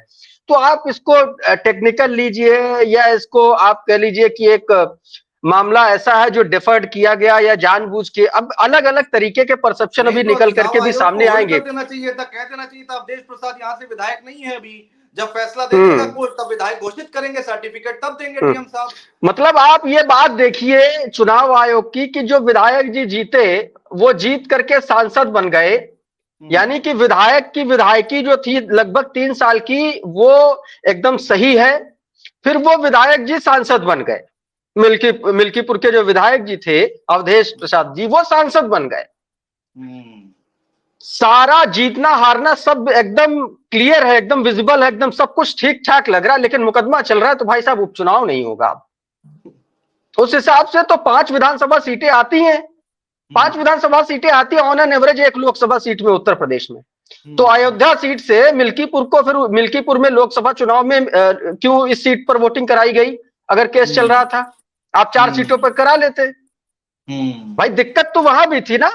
Speaker 3: तो आप इसको टेक्निकल लीजिए या इसको आप कह लीजिए कि एक मामला ऐसा है जो डिफर्ड किया गया या जानबूझ के, अब अलग अलग तरीके के परसेप्शन
Speaker 1: नहीं
Speaker 3: अभी
Speaker 1: तो
Speaker 3: निकल
Speaker 1: चुनाव
Speaker 3: करके भी
Speaker 1: आयोग
Speaker 3: सामने
Speaker 1: को होल्ड
Speaker 3: आएंगे।
Speaker 1: कर देना चाहिए था, कह देना चाहिए था अवधेश प्रसाद यहाँ से विधायक नहीं है अभी, जब फैसला दे देगा कोर्ट तब विधायक घोषित करेंगे, सर्टिफिकेट तब देंगे डीएम साहब।
Speaker 3: मतलब आप ये बात देखिए चुनाव आयोग की कि जो विधायक जी जीते वो जीत करके सांसद बन गए, यानी कि विधायक की विधायकी जो थी लगभग 3 साल की वो एकदम सही है, फिर वो विधायक जी सांसद बन गए। मिल्कीपुर के जो विधायक जी थे अवधेश प्रसाद जी, वो सांसद बन गए। सारा जीतना हारना सब एकदम क्लियर है, एकदम विजिबल है, एकदम सब कुछ ठीक ठाक लग रहा है, लेकिन मुकदमा चल रहा है तो भाई साहब उपचुनाव नहीं होगा। उस हिसाब से तो 5 विधानसभा सीटें आती हैं, 5 विधानसभा सीटें आती है on an average 1 Lok Sabha seat में उत्तर प्रदेश में। तो अयोध्या सीट से मिल्कीपुर को, फिर मिल्कीपुर में लोकसभा चुनाव में क्यों इस सीट पर वोटिंग कराई गई? अगर केस चल रहा था आप 4 सीटों पर करा लेते। भाई दिक्कत तो वहां भी थी ना।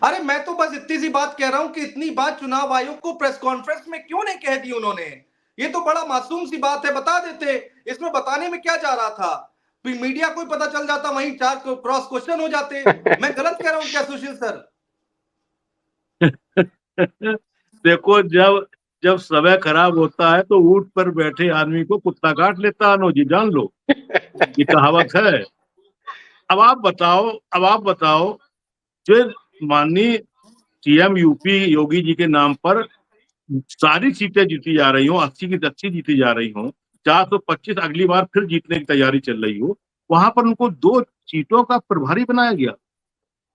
Speaker 1: अरे मैं तो बस इतनी सी बात कह रहा हूं कि इतनी बात चुनाव आयोग को प्रेस कॉन्फ्रेंस में क्यों नहीं कह दी उन्होंने? ये तो बड़ा मासूम सी बात है, बता देते। इसमें बताने में क्या जा रहा था? मीडिया को पता चल जाता, वहीं 4 क्रॉस क्वेश्चन हो जाते। मैं गलत कह रहा हूं क्या सुशील सर?
Speaker 2: देखो, जब समय खराब होता है तो ऊंट पर बैठे आदमी को कुत्ता काट लेता है, जी जान लो, ये कहावत है। अब आप बताओ जो माननीय सीएम यूपी योगी जी के नाम पर सारी सीटें जीती जा रही हो, 80 की 80 जीती जा रही हो, 425 अगली बार फिर जीतने की तैयारी चल रही हो, वहां पर उनको 2 सीटों का प्रभारी बनाया गया।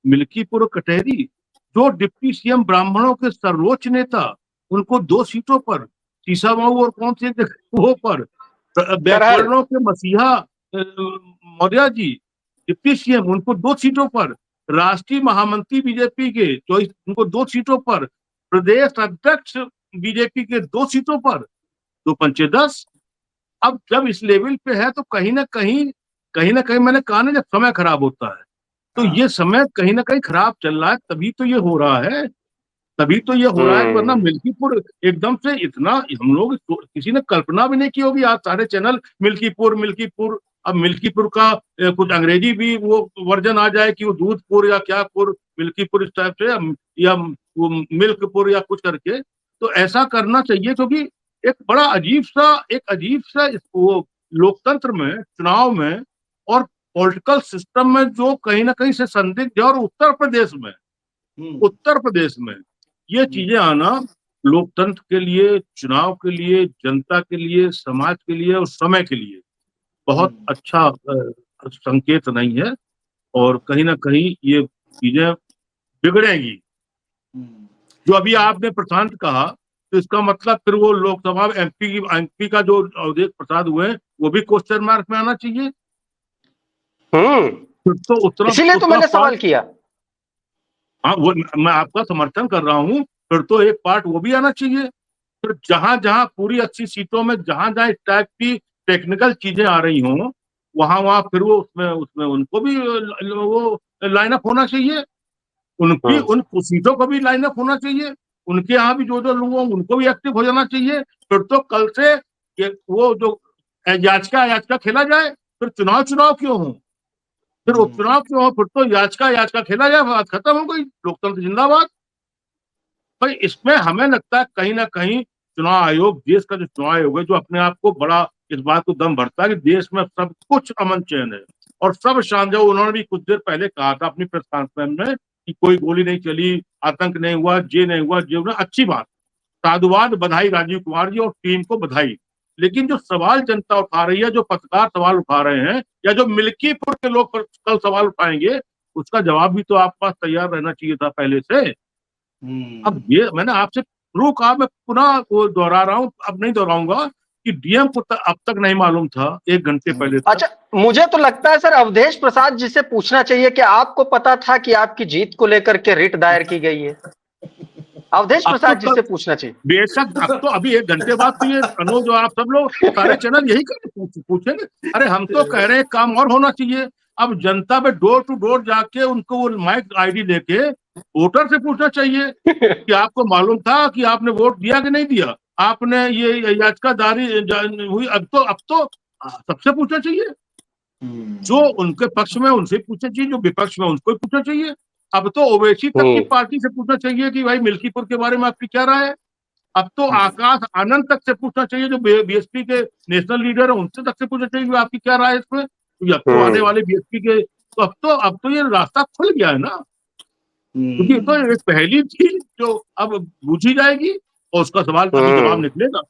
Speaker 2: मिल्कीपुर और कटहरी, जो डिप्टी सीएम ब्राह्मणों के सर्वोच्च नेता, उनको 2 सीटों पर, सीसामऊ और कौन से वो पर, बैकवर्णों के मसीहा मौर्य जी डिप्टी सीएम, उनको 2 सीटों पर, राष्ट्रीय महामंत्री बीजेपी के जो उनको 2 सीटों पर, प्रदेश अध्यक्ष बीजेपी के 2 सीटों पर, 2 पंचे 10। अब जब इस लेवल पे है तो कहीं ना कहीं मैंने कहा ना, जब समय खराब होता है तो ये समय कहीं ना कहीं खराब चल रहा है, तभी तो ये हो रहा है, वरना मिल्कीपुर एकदम से इतना हम लोग किसी ने कल्पना भी नहीं की होगी। आज सारे चैनल मिल्कीपुर, अब मिल्कीपुर का कुछ अंग्रेजी भी वो वर्जन आ जाए कि वो दूधपुर या क्या पुर, मिल्कीपुर इस टाइप से, या वो मिल्कपुर या कुछ करके, तो ऐसा करना चाहिए क्योंकि एक बड़ा अजीब सा वो लोकतंत्र में, चुनाव में और पॉलिटिकल सिस्टम में जो कहीं ना कहीं से संदिग्ध है, और उत्तर प्रदेश में ये चीजें आना लोकतंत्र के लिए, चुनाव के लिए, जनता के लिए, समाज के लिए और समय के लिए बहुत अच्छा संकेत नहीं है, और कहीं ना कहीं ये चीजें बिगड़ेंगी। जो अभी आपने प्रशांत कहा, तो इसका मतलब फिर वो लोकसभा एमपी का जो अवधेश प्रसाद हुए वो भी क्वेश्चन मार्क में आना चाहिए। फिर तो उतना,
Speaker 3: इसीलिए तो मैंने सवाल किया।
Speaker 2: हाँ, वो मैं आपका समर्थन कर रहा हूँ, फिर तो एक पार्ट वो भी आना चाहिए। फिर जहां जहां पूरी 80 सीटों में जहां जहां इस टाइप की टेक्निकल चीजें आ रही हों, वहां फिर वो उसमें उनको भी वो लाइन अप होना चाहिए, उन सीटों को भी लाइन अप होना चाहिए, उनके यहाँ भी जो लोग हों उनको भी एक्टिव हो जाना चाहिए। फिर तो कल से वो जो याचिका खेला जाए, फिर चुनाव क्यों हो, फिर उपचुनाव क्यों हो, फिर तो याचिका खेला जाए, बात खत्म हो गई, लोकतंत्र जिंदाबाद। पर इसमें हमें लगता है कहीं ना कहीं चुनाव आयोग, देश का जो चुनाव आयोग है, जो अपने आप को बड़ा इस बात को दम भरता है कि देश में सब कुछ अमन चैन है और सब शांति। उन्होंने भी कुछ देर पहले कहा था अपनी प्रेस कॉन्फ्रेंस में कि कोई गोली नहीं चली, आतंक नहीं हुआ, ये नहीं हुआ, ये हुआ, अच्छी बात, साधुवाद, बधाई राजीव कुमार जी और टीम को बधाई। लेकिन जो सवाल जनता उठा रही है, जो पत्रकार सवाल उठा रहे हैं, या जो मिल्कीपुर के लोग कल सवाल उठाएंगे, उसका जवाब भी तो आपके पास तैयार रहना चाहिए था पहले से। अब ये मैंने आपसे शुरू कहा, मैं पुनः वो दोहरा रहा हूँ, अब नहीं दोहराऊंगा, कि डीएम को अब तक नहीं मालूम था 1 घंटे पहले तक।
Speaker 3: अच्छा, मुझे तो लगता है सर अवधेश प्रसाद जी से पूछना चाहिए कि आपको पता था कि आपकी जीत को लेकर के रिट दायर की गई है। अवधेश प्रसाद जी से पूछना चाहिए।
Speaker 2: बेशक, अब तो अभी 1 घंटे बाद तो ये जो आप सब लोग सारे चैनल यही पूछेंगे। अरे हम तो कह रहे हैं काम और होना चाहिए। अब जनता में डोर टू डोर जाके उनको वो माइक आईडी लेके वोटर से पूछना चाहिए कि आपको मालूम था कि आपने वोट दिया कि नहीं दिया, आपने ये याचिका दायर हुई। अब तो सबसे पूछना चाहिए, जो उनके पक्ष में उनसे पूछना चाहिए, जो विपक्ष में उनको पूछना चाहिए। अब तो ओवैसी तक की पार्टी से पूछना चाहिए कि भाई मिल्कीपुर के बारे में आपकी क्या राय है। अब तो आकाश आनंद तक से पूछना चाहिए, जो बीएसपी के नेशनल लीडर है, उनसे तक से पूछना चाहिए कि आपकी क्या राय है इसमें। तो अब तो आने वाले बीएसपी के तो अब तो ये रास्ता खुल गया है ना, क्योंकि तो एक पहली चीज जो अब पूछी जाएगी और उसका सवाल का जवाब निकलेगा।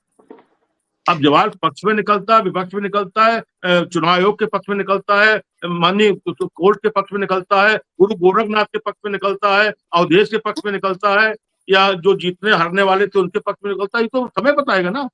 Speaker 2: अब जवाब पक्ष में निकलता है, विपक्ष में निकलता है, चुनाव आयोग के पक्ष में निकलता है, माननीय कोर्ट के पक्ष में निकलता है, गुरु गोरखनाथ के पक्ष में निकलता है, अवधेश के पक्ष में निकलता है, या जो जीतने हारने वाले थे उनके पक्ष में निकलता है। ये तो समय बताएगा ना।